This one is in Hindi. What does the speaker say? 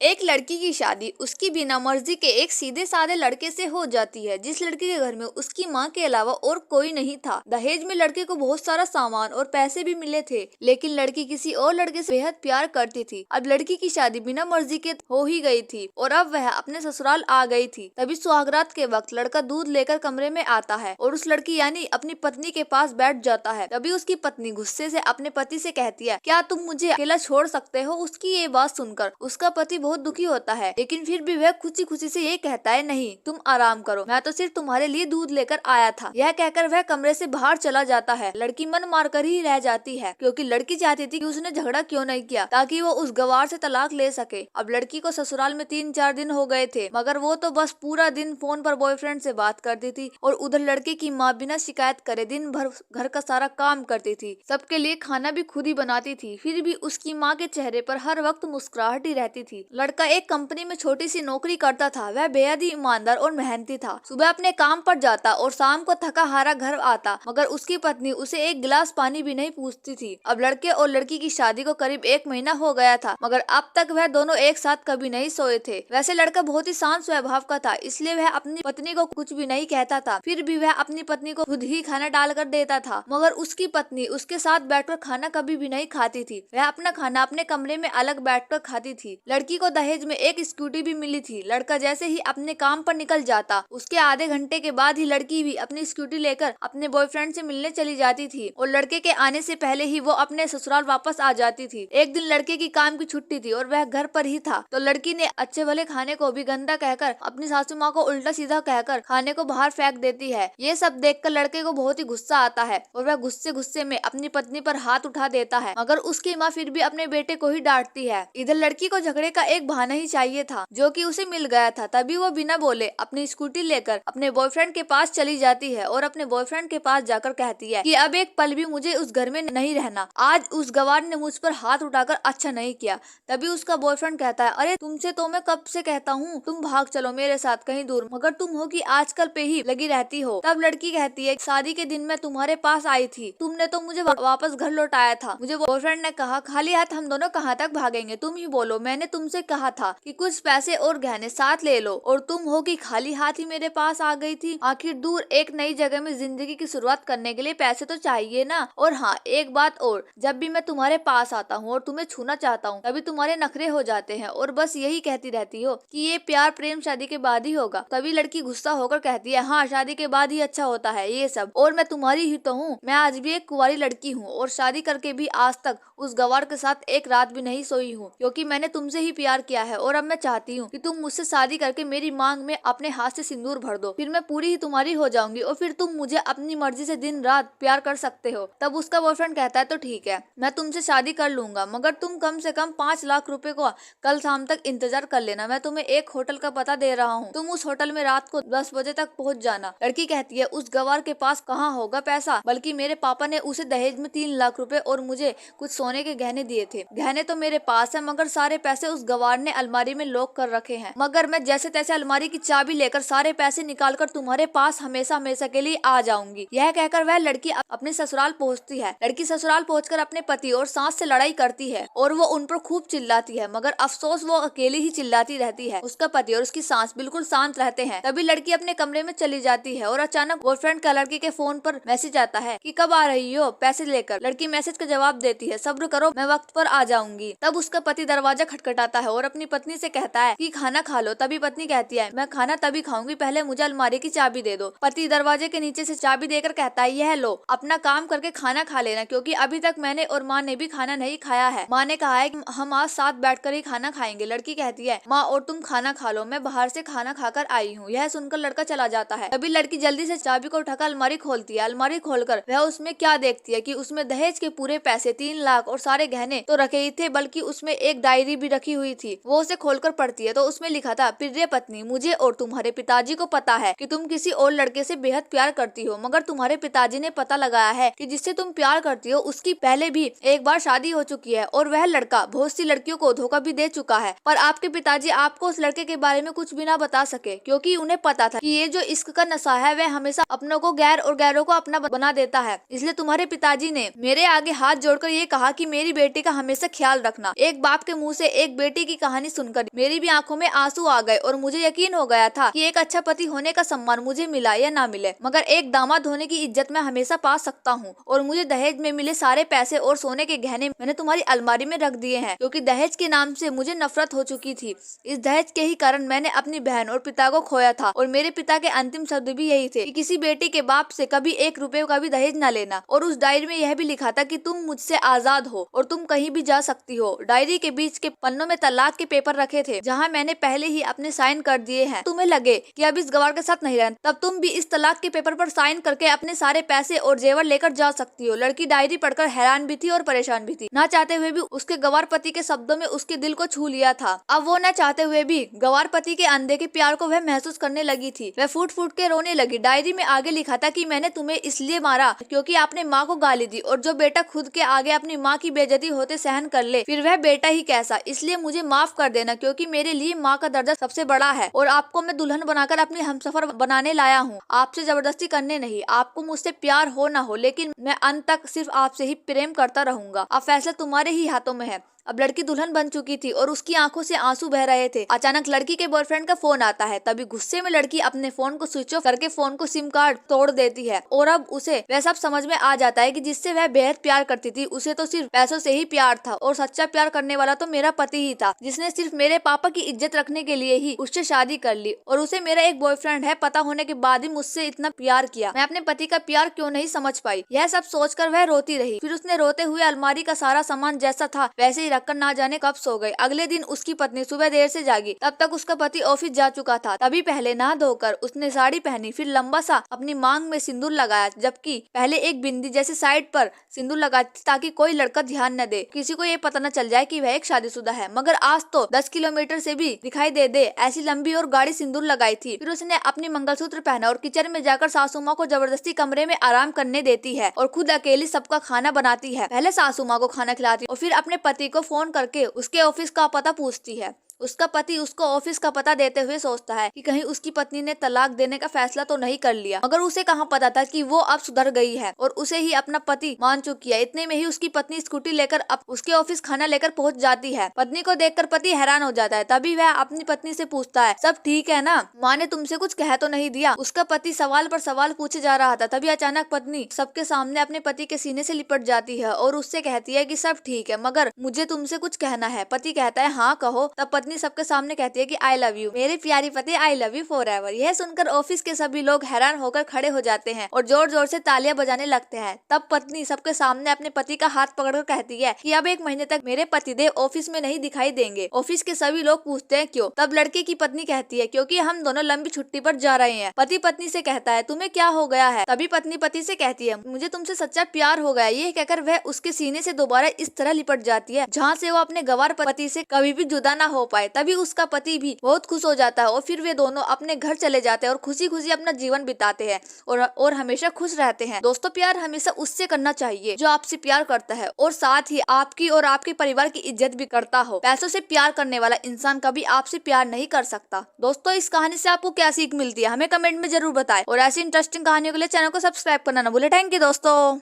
एक लड़की की शादी उसकी बिना मर्जी के एक सीधे साधे लड़के से हो जाती है, जिस लड़की के घर में उसकी माँ के अलावा और कोई नहीं था। दहेज में लड़के को बहुत सारा सामान और पैसे भी मिले थे, लेकिन लड़की किसी और लड़के से बेहद प्यार करती थी। अब लड़की की शादी बिना मर्जी के हो ही गई थी और अब वह अपने ससुराल आ गई थी। तभी सुहागरात के वक्त लड़का दूध लेकर कमरे में आता है और उस लड़की यानी अपनी पत्नी के पास बैठ जाता है। तभी उसकी पत्नी गुस्से से अपने पति से कहती है, क्या तुम मुझे अकेला छोड़ सकते हो? उसकी ये बात सुनकर उसका पति बहुत दुखी होता है, लेकिन फिर भी वह खुशी खुशी से ये कहता है, नहीं तुम आराम करो, मैं तो सिर्फ तुम्हारे लिए दूध लेकर आया था। यह कहकर वह कमरे से बाहर चला जाता है। लड़की मन मार कर ही रह जाती है, क्योंकि लड़की चाहती थी कि उसने झगड़ा क्यों नहीं किया ताकि वो उस गवार से तलाक ले सके। अब लड़की को ससुराल में 3-4 दिन हो गए थे, मगर वो तो बस पूरा दिन फोन पर बॉयफ्रेंड से बात करती थी और उधर लड़के की माँ बिना शिकायत करे दिन भर घर का सारा काम करती थी, सबके लिए खाना भी खुद ही बनाती थी। फिर भी उसकी माँ के चेहरे पर हर वक्त मुस्कुराहट ही रहती थी। लड़का एक कंपनी में छोटी सी नौकरी करता था। वह बेहद ही ईमानदार और मेहनती था। सुबह अपने काम पर जाता और शाम को थका हारा घर आता, मगर उसकी पत्नी उसे एक गिलास पानी भी नहीं पूछती थी। अब लड़के और लड़की की शादी को करीब 1 महीना हो गया था, मगर अब तक वह दोनों एक साथ कभी नहीं सोए थे। वैसे लड़का बहुत ही शांत स्वभाव का था, इसलिए वह अपनी पत्नी को कुछ भी नहीं कहता था। फिर भी वह अपनी पत्नी को खुद ही खाना डाल कर देता था, मगर उसकी पत्नी उसके साथ बैठकर खाना कभी भी नहीं खाती थी। वह अपना खाना अपने कमरे में अलग बैठकर खाती थी। लड़की को दहेज में एक स्कूटी भी मिली थी। लड़का जैसे ही अपने काम पर निकल जाता, उसके आधे घंटे के बाद ही लड़की भी अपनी स्कूटी लेकर अपने बॉयफ्रेंड से मिलने चली जाती थी और लड़के के आने से पहले ही वो अपने ससुराल वापस आ जाती थी। एक दिन लड़के की काम की छुट्टी थी और वह घर पर ही था, तो लड़की ने अच्छे भले खाने को भी गंदा कहकर अपनी सासू माँ को उल्टा सीधा कहकर खाने को बाहर फेंक देती है। ये सब देखकर लड़के को बहुत ही गुस्सा आता है और वह गुस्से में अपनी पत्नी पर हाथ उठा देता है, मगर उसकी माँ फिर भी अपने बेटे को ही डांटती है। इधर लड़की को झगड़े का एक बहाना ही चाहिए था, जो कि उसे मिल गया था। तभी वो बिना बोले अपनी स्कूटी लेकर अपने बॉयफ्रेंड के पास चली जाती है और अपने बॉयफ्रेंड के पास जाकर कहती है कि अब एक पल भी मुझे उस घर में नहीं रहना। आज उस गवार ने मुझ पर हाथ उठाकर अच्छा नहीं किया। तभी उसका बॉयफ्रेंड कहता है, अरे तुमसे तो मैं कब से कहता हूँ तुम भाग चलो मेरे साथ कहीं दूर, मगर तुम हो कि आजकल पे ही लगी रहती हो। तब लड़की कहती है, शादी के दिन मैं तुम्हारे पास आई थी, तुमने तो मुझे वापस घर लौटाया था। मुझे बॉयफ्रेंड ने कहा, खाली हाथ हम दोनों कहाँ तक भागेंगे, तुम ही बोलो। मैंने तुमसे कहा था कि कुछ पैसे और गहने साथ ले लो, और तुम हो कि खाली हाथ ही मेरे पास आ गई थी। आखिर दूर एक नई जगह में जिंदगी की शुरुआत करने के लिए पैसे तो चाहिए ना। और हाँ, एक बात और, जब भी मैं तुम्हारे पास आता हूँ और तुम्हें छूना चाहता हूँ, तभी तुम्हारे नखरे हो जाते हैं और बस यही कहती रहती हो कि ये प्यार प्रेम शादी के बाद ही होगा। तभी लड़की गुस्सा होकर कहती है, हाँ शादी के बाद ही अच्छा होता है ये सब, और मैं तुम्हारी ही तो हूँ। मैं आज भी एक कुंवारी लड़की हूँ और शादी करके भी आज तक उस गवार के साथ एक रात भी नहीं सोई हूँ, क्योंकि मैंने तुमसे ही प्यार किया है। और अब मैं चाहती हूँ कि तुम मुझसे शादी करके मेरी मांग में अपने हाथ से सिंदूर भर दो, फिर मैं पूरी ही तुम्हारी हो जाऊंगी और फिर तुम मुझे अपनी मर्जी से दिन रात प्यार कर सकते हो। तब उसका बॉयफ्रेंड कहता है, तो ठीक है, मैं तुमसे शादी कर लूंगा, मगर तुम कम से कम 5 लाख रुपए को कल शाम तक इंतजार कर लेना। मैं तुम्हें एक होटल का पता दे रहा हूँ, तुम उस होटल में रात को 10 बजे तक पहुँच जाना। लड़की कहती है, उस गवार के पास कहाँ होगा पैसा, बल्कि मेरे पापा ने उसे दहेज में 3 लाख रुपए और मुझे कुछ सोने के गहने दिए थे। गहने तो मेरे पास है, मगर सारे पैसे उस गवार ने अलमारी में लॉक कर रखे हैं। मगर मैं जैसे तैसे अलमारी की चाबी लेकर सारे पैसे निकालकर तुम्हारे पास हमेशा हमेशा के लिए आ जाऊंगी। यह कहकर वह लड़की अपने ससुराल पहुंचती है। लड़की ससुराल पहुंचकर अपने पति और सास से लड़ाई करती है और वो उन पर खूब चिल्लाती है, मगर अफसोस वो अकेली ही चिल्लाती रहती है। उसका पति और उसकी सास बिल्कुल शांत रहते हैं। तभी लड़की अपने कमरे में चली जाती है और अचानक बॉयफ्रेंड का लड़की के फोन पर मैसेज आता है कि कब आ रही हो पैसे लेकर। लड़की मैसेज का जवाब देती है, सब्र करो, मैं वक्त पर आ जाऊंगी। तब उसका पति दरवाजा खटखटाता है और अपनी पत्नी से कहता है कि खाना खा लो। तभी पत्नी कहती है, मैं खाना तभी खाऊंगी, पहले मुझे अलमारी की चाबी दे दो। पति दरवाजे के नीचे से चाबी देकर कहता है, यह लो, अपना काम करके खाना खा लेना, क्योंकि अभी तक मैंने और माँ ने भी खाना नहीं खाया है। माँ ने कहा है कि हम आज साथ बैठकर ही खाना खाएंगे। लड़की कहती है, माँ और तुम खाना खा लो, मैं बाहर से खाना खाकर आई हूँ। यह सुनकर लड़का चला जाता है। तभी लड़की जल्दी से चाबी को उठाकर अलमारी खोलती है। अलमारी खोलकर वह उसमें क्या देखती है कि उसमें दहेज के पूरे पैसे 3 लाख और सारे गहने तो रखे ही थे, बल्कि उसमें एक डायरी भी रखी हुई थी। वो उसे खोलकर पढ़ती है तो उसमें लिखा था, प्रिय पत्नी, मुझे और तुम्हारे पिताजी को पता है कि तुम किसी और लड़के से बेहद प्यार करती हो, मगर तुम्हारे पिताजी ने पता लगाया है कि जिससे तुम प्यार करती हो उसकी पहले भी एक बार शादी हो चुकी है और वह लड़का बहुत सी लड़कियों को धोखा भी दे चुका है। पर आपके पिताजी आपको उस लड़के के बारे में कुछ भी ना बता सके, क्योंकि उन्हें पता था कि ये जो इश्क का नशा है वह हमेशा अपनों को गैर और गैरों को अपना बना देता है। इसलिए तुम्हारे पिताजी ने मेरे आगे हाथ जोड़कर ये कहा कि मेरी बेटी का हमेशा ख्याल रखना। एक बाप के मुँह से एक बेटी की कहानी सुनकर मेरी भी आंखों में आंसू आ गए और मुझे यकीन हो गया था कि एक अच्छा पति होने का सम्मान मुझे मिला या ना मिले, मगर एक दामाद होने की इज्जत मैं हमेशा पा सकता हूँ। और मुझे दहेज में मिले सारे पैसे और सोने के गहने मैंने तुम्हारी अलमारी में रख दिए हैं, क्योंकि दहेज के नाम से मुझे नफरत हो चुकी थी। इस दहेज के ही कारण मैंने अपनी बहन और पिता को खोया था, और मेरे पिता के अंतिम शब्द भी यही थे कि किसी बेटी के बाप से कभी 1 रुपए का भी दहेज न लेना। और उस डायरी में यह भी लिखा था कि तुम मुझसे आजाद हो और तुम कहीं भी जा सकती हो। डायरी के बीच के पन्नों में तलाक के पेपर रखे थे, जहाँ मैंने पहले ही अपने साइन कर दिए हैं। तुम्हें लगे कि अब इस गवार के साथ नहीं रहना, तब तुम भी इस तलाक के पेपर पर साइन करके अपने सारे पैसे और जेवर लेकर जा सकती हो। लड़की डायरी पढ़कर हैरान भी थी और परेशान भी थी। ना चाहते हुए भी उसके गवार पति के शब्दों में उसके दिल को छू लिया था। अब वो न चाहते हुए भी गवार पति के अनदेखे प्यार को वह महसूस करने लगी थी। वह फूट फूट के रोने लगी। डायरी में आगे लिखा था कि मैंने तुम्हें इसलिए मारा क्योंकि आपने माँ को गाली दी, और जो बेटा खुद के आगे अपनी माँ की बेइज्जती होते सहन कर ले, फिर वह बेटा ही कैसा। इसलिए मुझे माफ कर देना, क्योंकि मेरे लिए माँ का दर्जा सबसे बड़ा है, और आपको मैं दुल्हन बनाकर अपनी हमसफर बनाने लाया हूँ, आपसे जबरदस्ती करने नहीं। आपको मुझसे प्यार हो ना हो, लेकिन मैं अंत तक सिर्फ आपसे ही प्रेम करता रहूंगा। अब फैसला तुम्हारे ही हाथों में है। अब लड़की दुल्हन बन चुकी थी और उसकी आंखों से आंसू बह रहे थे। अचानक लड़की के बॉयफ्रेंड का फोन आता है। तभी गुस्से में लड़की अपने फोन को स्विच ऑफ करके फोन को सिम कार्ड तोड़ देती है, और अब उसे वह सब समझ में आ जाता है कि जिससे वह बेहद प्यार करती थी, उसे तो सिर्फ पैसों से ही प्यार था, और सच्चा प्यार करने वाला तो मेरा पति ही था, जिसने सिर्फ मेरे पापा की इज्जत रखने के लिए ही उससे शादी कर ली, और उसे मेरा एक बॉयफ्रेंड है पता होने के बाद भी मुझसे इतना प्यार किया। मैं अपने पति का प्यार क्यों नहीं समझ पाई। यह सब सोचकर वह रोती रही। फिर उसने रोते हुए अलमारी का सारा सामान जैसा था वैसे ही रखकर ना जाने कब सो गई। अगले दिन उसकी पत्नी सुबह देर से जागी। तब तक उसका पति ऑफिस जा चुका था। तभी पहले नहा धोकर उसने साड़ी पहनी, फिर लंबा सा अपनी मांग में सिंदूर लगाया, जबकि पहले एक बिंदी जैसे साइड पर सिंदूर लगाती ताकि कोई लड़का ध्यान न दे, किसी को ये पता न चल जाए कि वह एक शादीशुदा है। मगर आज तो 10 किलोमीटर से भी दिखाई दे ऐसी लंबी और गाढ़ी सिंदूर लगाई थी। फिर उसने अपनी मंगलसूत्र पहना और किचन में जाकर सासू माँ को जबरदस्ती कमरे में आराम करने देती है, और खुद अकेली सबका खाना बनाती है। पहले सासू माँ को खाना खिलाती और फिर अपने पति को फोन करके उसके ऑफिस का पता पूछती है। उसका पति उसको ऑफिस का पता देते हुए सोचता है कि कहीं उसकी पत्नी ने तलाक देने का फैसला तो नहीं कर लिया, मगर उसे कहाँ पता था कि वो अब सुधर गई है और उसे ही अपना पति मान चुकी है। इतने में ही उसकी पत्नी स्कूटी लेकर अब उसके ऑफिस खाना लेकर पहुंच जाती है। पत्नी को देखकर पति हैरान हो जाता है। तभी वह अपनी पत्नी से पूछता है, सब ठीक है ना, माँ ने तुमसे कुछ कह तो नहीं दिया। उसका पति सवाल पर सवाल पूछे जा रहा था। तभी अचानक पत्नी सबके सामने अपने पति के सीने से लिपट जाती है और उससे कहती है कि सब ठीक है, मगर मुझे तुमसे कुछ कहना है। पति कहता है हाँ कहो। तब पत्नी सबके सामने कहती है कि आई लव यू मेरे प्यारी पति, I love you for ever. यह सुनकर ऑफिस के सभी लोग हैरान होकर खड़े हो जाते हैं और जोर जोर से तालियां बजाने लगते हैं। तब पत्नी सबके सामने अपने पति का हाथ पकड़कर कहती है कि अब 1 महीने तक मेरे पतिदेव ऑफिस में नहीं दिखाई देंगे। ऑफिस के सभी लोग पूछते हैं क्यों। तब लड़के की पत्नी कहती है क्योंकि हम दोनों लंबी छुट्टी पर जा रहे हैं। पति पत्नी से कहता है तुम्हें क्या हो गया है। तभी पत्नी पति से कहती है मुझे तुमसे सच्चा प्यार हो गया। ये कहकर वह उसके सीने से दोबारा इस तरह लिपट जाती है जहाँ से वो अपने गंवार पति से कभी भी जुदा ना हो पाए। तभी उसका पति भी बहुत खुश हो जाता है और फिर वे दोनों अपने घर चले जाते हैं और खुशी खुशी अपना जीवन बिताते हैं और हमेशा खुश रहते हैं। दोस्तों, प्यार हमेशा उससे करना चाहिए जो आपसे प्यार करता है और साथ ही आपकी और आपके परिवार की इज्जत भी करता हो। पैसों से प्यार करने वाला इंसान कभी आपसे प्यार नहीं कर सकता। दोस्तों, इस कहानी से आपको क्या सीख मिलती है हमें कमेंट में जरूर बताएं और ऐसी इंटरेस्टिंग कहानियों के लिए चैनल को सब्सक्राइब करना ना भूले। थैंक यू दोस्तों।